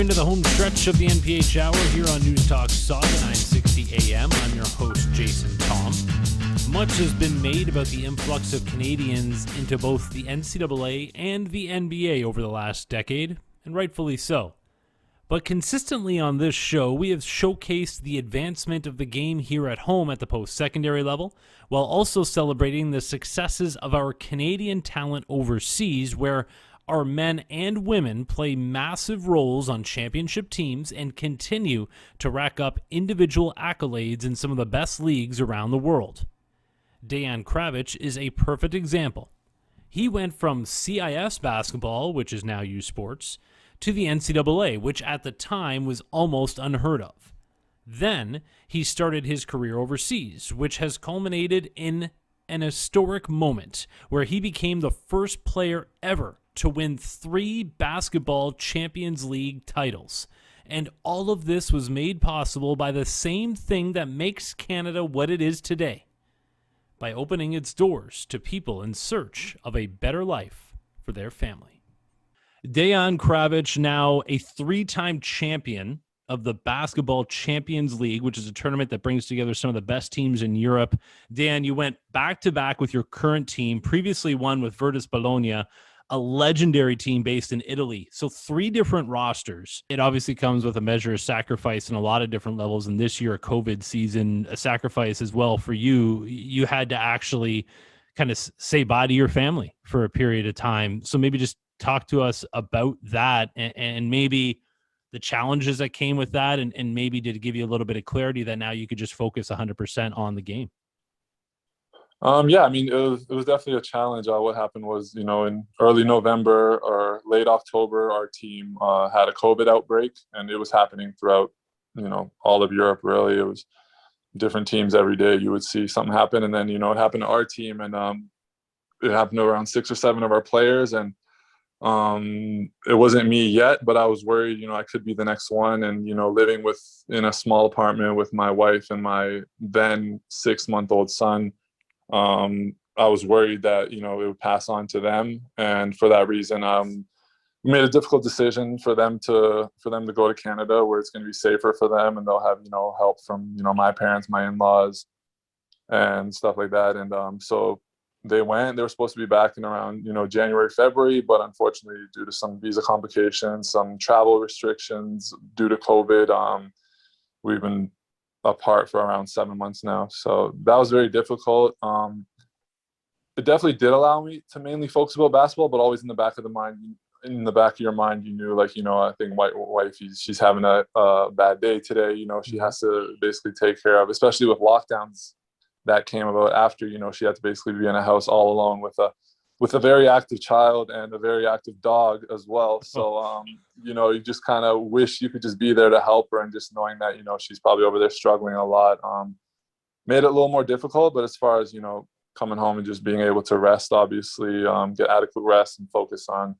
into the home stretch of the NPH hour here on News Talk Saga 960 AM. I'm your host, Jason Thom. Much has been made about the influx of Canadians into both the NCAA and the NBA over the last decade, and rightfully so. But consistently on this show, we have showcased the advancement of the game here at home at the post-secondary level, while also celebrating the successes of our Canadian talent overseas, where our men and women play massive roles on championship teams and continue to rack up individual accolades in some of the best leagues around the world. Dejan Kravic is a perfect example. He went from CIS basketball, which is now USports, to the NCAA, which at the time was almost unheard of. Then he started his career overseas, which has culminated in an historic moment where he became the first player ever to win 3 Basketball Champions League titles. And all of this was made possible by the same thing that makes Canada what it is today, by opening its doors to people in search of a better life for their family. Dejan Kravic, now a 3-time champion of the Basketball Champions League, which is a tournament that brings together some of the best teams in Europe. Dan, you went back-to-back with your current team, previously won with Virtus Bologna, a legendary team based in Italy. So 3 different rosters. It obviously comes with a measure of sacrifice in a lot of different levels. And this year, a COVID season, a sacrifice as well for you. You had to actually kind of say bye to your family for a period of time. So maybe just talk to us about that and maybe the challenges that came with that, and maybe did it give you a little bit of clarity that now you could just focus 100% on the game? Yeah, I mean, it was definitely a challenge. What happened was, in early November or late October, our team had a COVID outbreak, and it was happening throughout, all of Europe, really. It was different teams every day. You would see something happen, and then, it happened to our team, and it happened to around 6 or 7 of our players, and it wasn't me yet, but I was worried, I could be the next one. And, living in a small apartment with my wife and my then 6-month-old son, I was worried that, it would pass on to them. And for that reason, we made a difficult decision for them to go to Canada, where it's going to be safer for them, and they'll have, help from, my parents, my in-laws, and stuff like that. And so they went. They were supposed to be back in around, January, February, but unfortunately, due to some visa complications, some travel restrictions due to COVID, we've been apart for around 7 months now. So that was very difficult. It definitely did allow me to mainly focus about basketball, but always in the back of your mind, you knew, I think wife, she's having a bad day today. She has to basically take care of, especially with lockdowns that came about after, she had to basically be in a house all alone with a very active child and a very active dog as well. So, you just kind of wish you could just be there to help her, and just knowing that, she's probably over there struggling a lot, made it a little more difficult. But as far as, coming home and just being able to rest, obviously, get adequate rest and focus on,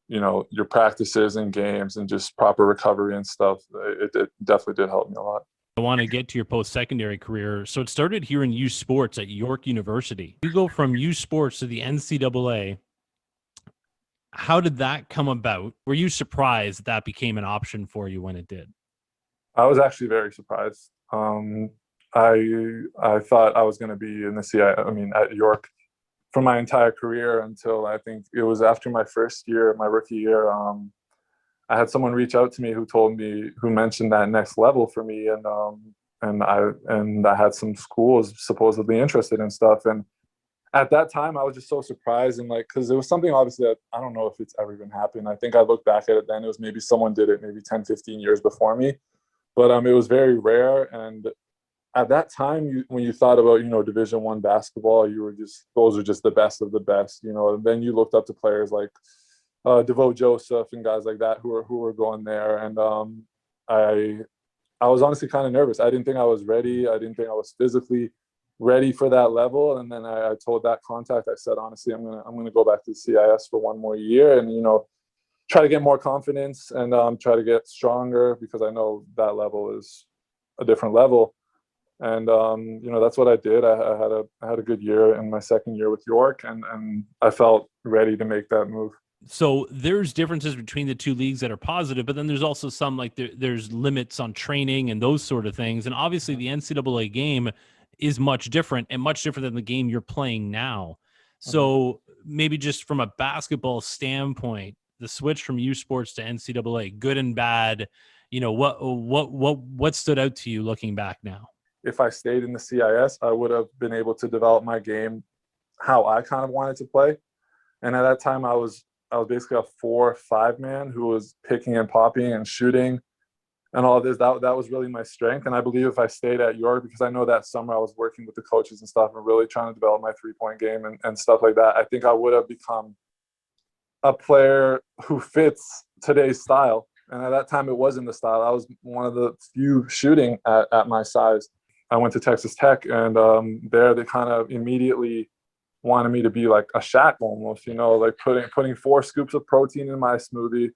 your practices and games and just proper recovery and stuff, it definitely did help me a lot. I want to get to your post-secondary career. So it started here in USports at York University. You go from USports to the NCAA. How did that come about? Were you surprised that became an option for you when it did? I was actually very surprised. I thought I was going to be in the at York for my entire career, until I think it was after my first year, my rookie year. I had someone reach out to me who mentioned that next level for me, and I had some schools supposedly interested in stuff. And at that time, I was just so surprised, and because it was something obviously that I don't know if it's ever even happened. I think I look back at it then, it was maybe someone did it maybe 10, 15 years before me, but it was very rare. And at that time, when you thought about Division I basketball, those are just the best of the best, and then you looked up to players like DeVoe Joseph and guys like that who were going there. And I was honestly kind of nervous. I didn't think I was ready. I didn't think I was physically ready for that level. And then I told that contact, I said, honestly, I'm gonna go back to the CIS for 1 more year, and try to get more confidence and try to get stronger, because I know that level is a different level. And that's what I did. I had a good year in my second year with York, and I felt ready to make that move. So there's differences between the two leagues that are positive, but then there's also some like there's limits on training and those sort of things. And obviously the NCAA game is much different than the game you're playing now. So maybe just from a basketball standpoint, the switch from USports to NCAA, good and bad, what stood out to you looking back now? If I stayed in the CIS, I would have been able to develop my game how I kind of wanted to play. And at that time, I was basically a 4-5 man who was picking and popping and shooting and all this. That was really my strength. And I believe if I stayed at York, because I know that summer I was working with the coaches and stuff and really trying to develop my 3-point game and stuff like that, I think I would have become a player who fits today's style. And at that time, it wasn't the style. I was one of the few shooting at my size. I went to Texas Tech, and there they kind of immediately wanted me to be like a Shaq almost, like putting 4 scoops of protein in my smoothie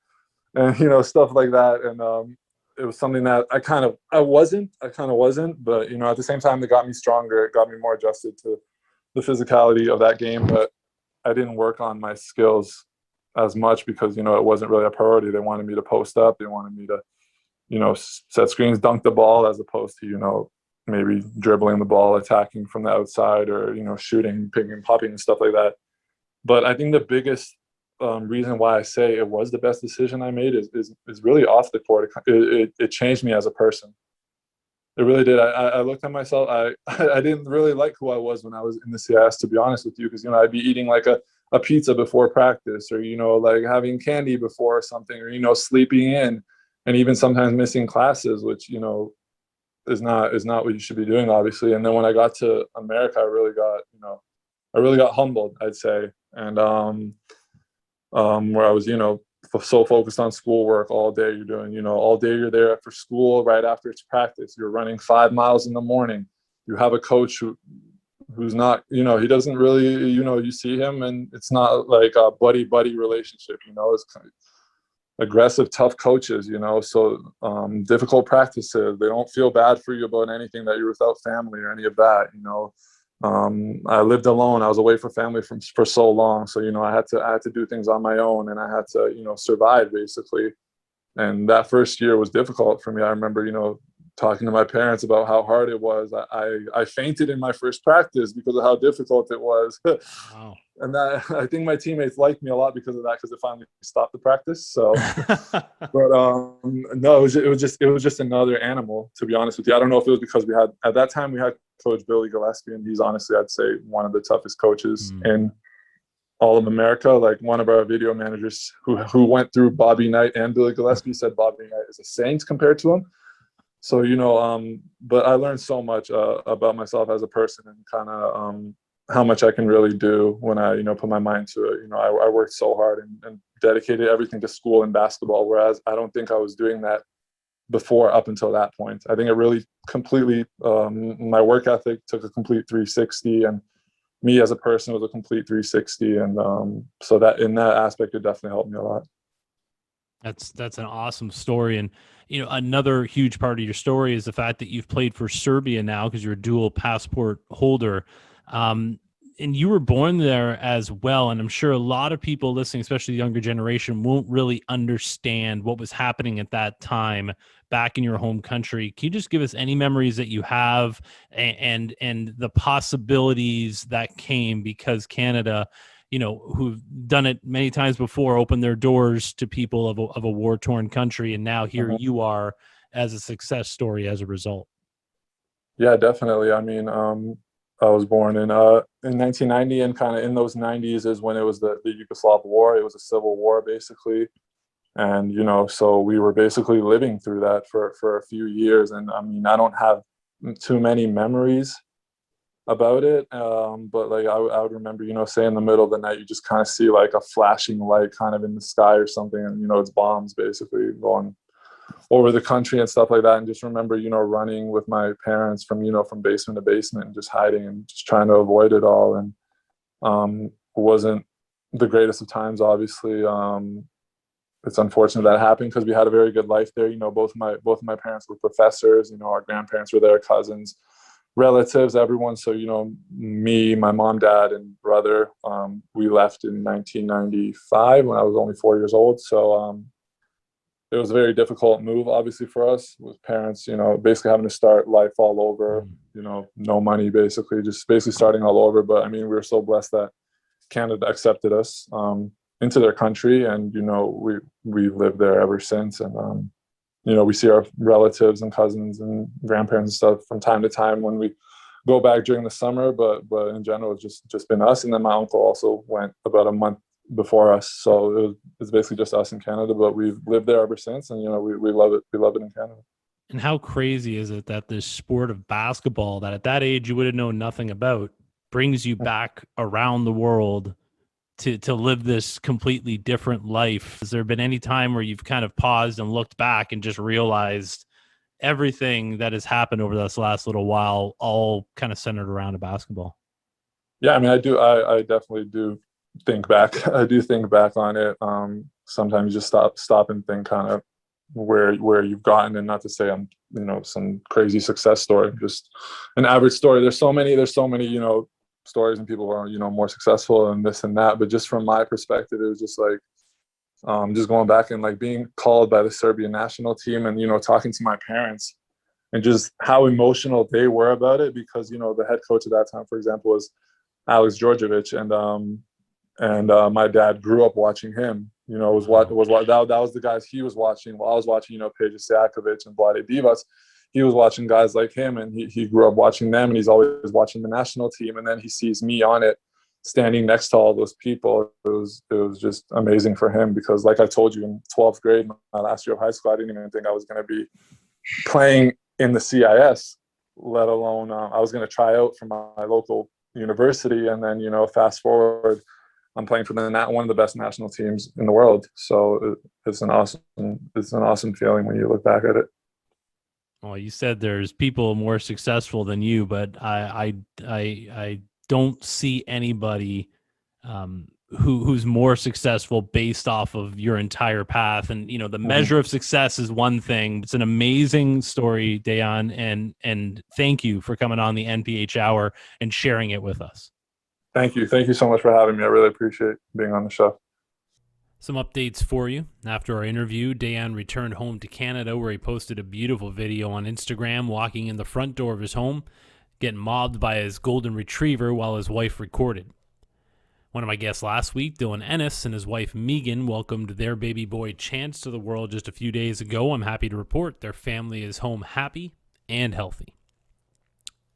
and, stuff like that. And it was something that I kind of wasn't, but, at the same time, it got me stronger. It got me more adjusted to the physicality of that game. But I didn't work on my skills as much because, it wasn't really a priority. They wanted me to post up. They wanted me to, set screens, dunk the ball as opposed to, maybe dribbling the ball, attacking from the outside, or shooting, picking, popping, and stuff like that. But I think the biggest reason why I say it was the best decision I made is really off the court. It changed me as a person. It really did. I looked at myself. I didn't really like who I was when I was in the CIS, to be honest with you, because I'd be eating like a pizza before practice, or like having candy before something, or sleeping in, and even sometimes missing classes, which is not what you should be doing, obviously. And then when I got to America, I really got humbled, I'd say. And where I was, so focused on schoolwork all day. You're doing, all day you're there after school, right after it's practice. You're running 5 miles in the morning. You have a coach who's not, he doesn't really, you see him, and it's not like a buddy relationship. It's kind of aggressive, tough coaches, so difficult practices. They don't feel bad for you about anything that you're without family or any of that. I lived alone. I was away from family for so long, so I had to do things on my own, and I had to survive basically. And that first year was difficult for me. I remember talking to my parents about how hard it was. I fainted in my first practice because of how difficult it was. Wow. And that, I think my teammates liked me a lot because of that, because it finally stopped the practice. So, but no, it was just another animal, to be honest with you. I don't know if it was because at that time we had Coach Billy Gillespie, and he's honestly, I'd say, one of the toughest coaches in all of America. Like, one of our video managers who went through Bobby Knight and Billy Gillespie said Bobby Knight is a saint compared to him. So, but I learned so much about myself as a person, and kind of how much I can really do when I, put my mind to it. I worked so hard and dedicated everything to school and basketball, whereas I don't think I was doing that before up until that point. I think it really completely, my work ethic took a complete 360, and me as a person was a complete 360. And so that in that aspect, it definitely helped me a lot. That's an awesome story. And, another huge part of your story is the fact that you've played for Serbia now, because you're a dual passport holder. And you were born there as well. And I'm sure a lot of people listening, especially the younger generation, won't really understand what was happening at that time back in your home country. Can you just give us any memories that you have, and the possibilities that came because Canada, who've done it many times before, opened their doors to people of a war-torn country, and now here you are as a success story as a result? Yeah, definitely. I mean, I was born in 1990, and kind of in those 90s is when it was the Yugoslav war. It was a civil war, basically. And, so we were basically living through that for a few years. And I mean, I don't have too many memories about it. But like, I would remember, say in the middle of the night, you just kind of see like a flashing light kind of in the sky or something. And, it's bombs basically going over the country and stuff like that. And just remember, running with my parents from basement to basement and just hiding and just trying to avoid it all. And wasn't the greatest of times, obviously. It's unfortunate that happened, because we had a very good life there. Both of my parents were professors. Our grandparents were there, cousins. relatives, everyone. So, me, my mom, dad, and brother, we left in 1995 when I was only 4 years old. So it was a very difficult move, obviously, for us with parents, basically having to start life all over, no money, basically, just basically starting all over. But I mean, we were so blessed that Canada accepted us into their country, and, we lived there ever since. And, we see our relatives and cousins and grandparents and stuff from time to time when we go back during the summer. But in general, it's just been us. And then my uncle also went about a month before us. So it's basically just us in Canada, but we've lived there ever since. And, we love it. We love it in Canada. And how crazy is it that this sport of basketball that at that age you would have known nothing about brings you back around the world to live this completely different life? Has there been any time where you've kind of paused and looked back and just realized everything that has happened over this last little while, all kind of centered around a basketball? Yeah, I mean, I do. I definitely do think back. I do think back on it. Sometimes you just stop and think kind of where you've gotten, and not to say I'm, some crazy success story, just an average story. There's so many, stories and people who are, more successful and this and that. But just from my perspective, it was just like, just going back and like being called by the Serbian national team and, talking to my parents and just how emotional they were about it, because, the head coach at that time, for example, was Alex Djordjevic. And my dad grew up watching him, that was the guys he was watching while I was watching, Peja Stojakovic and Vlade Divac. He was watching guys like him, and he grew up watching them, and he's always watching the national team. And then he sees me on it, standing next to all those people. It was just amazing for him, because like I told you, in 12th grade, my last year of high school, I didn't even think I was going to be playing in the CIS, let alone I was going to try out for my local university. And then, fast forward, I'm playing for one of the best national teams in the world. So it's an awesome feeling when you look back at it. Well, you said there's people more successful than you, but I don't see anybody who's more successful based off of your entire path. And, the measure of success is one thing. It's an amazing story, Dejan, and thank you for coming on the NPH Hour and sharing it with us. Thank you. Thank you so much for having me. I really appreciate being on the show. Some updates for you. After our interview, Dejan returned home to Canada, where he posted a beautiful video on Instagram walking in the front door of his home, getting mobbed by his golden retriever while his wife recorded. One of my guests last week, Dylan Ennis, and his wife Megan welcomed their baby boy Chance to the world just a few days ago. I'm happy to report their family is home happy and healthy.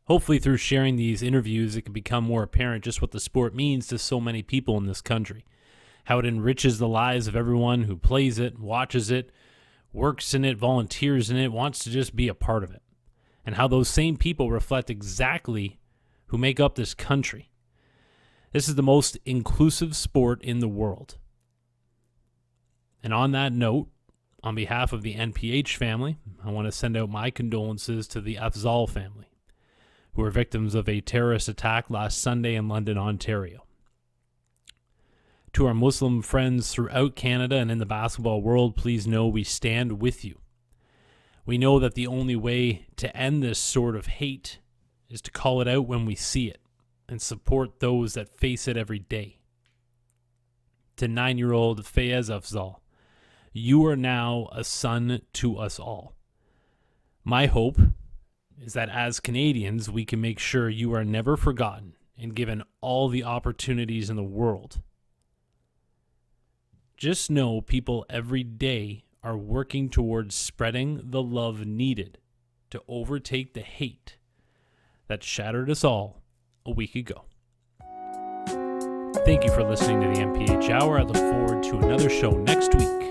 Hopefully through sharing these interviews, it can become more apparent just what the sport means to so many people in this country. How it enriches the lives of everyone who plays it, watches it, works in it, volunteers in it, wants to just be a part of it. And how those same people reflect exactly who make up this country. This is the most inclusive sport in the world. And on that note, on behalf of the NPH family, I want to send out my condolences to the Afzal family, who were victims of a terrorist attack last Sunday in London, Ontario. To our Muslim friends throughout Canada and in the basketball world, please know we stand with you. We know that the only way to end this sort of hate is to call it out when we see it and support those that face it every day. To 9-year-old Fayez Afzal, you are now a son to us all. My hope is that as Canadians, we can make sure you are never forgotten and given all the opportunities in the world. Just know people every day are working towards spreading the love needed to overtake the hate that shattered us all a week ago. Thank you for listening to the NPH Hour. I look forward to another show next week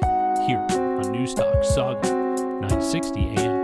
here on News Talk Saga 960 AM.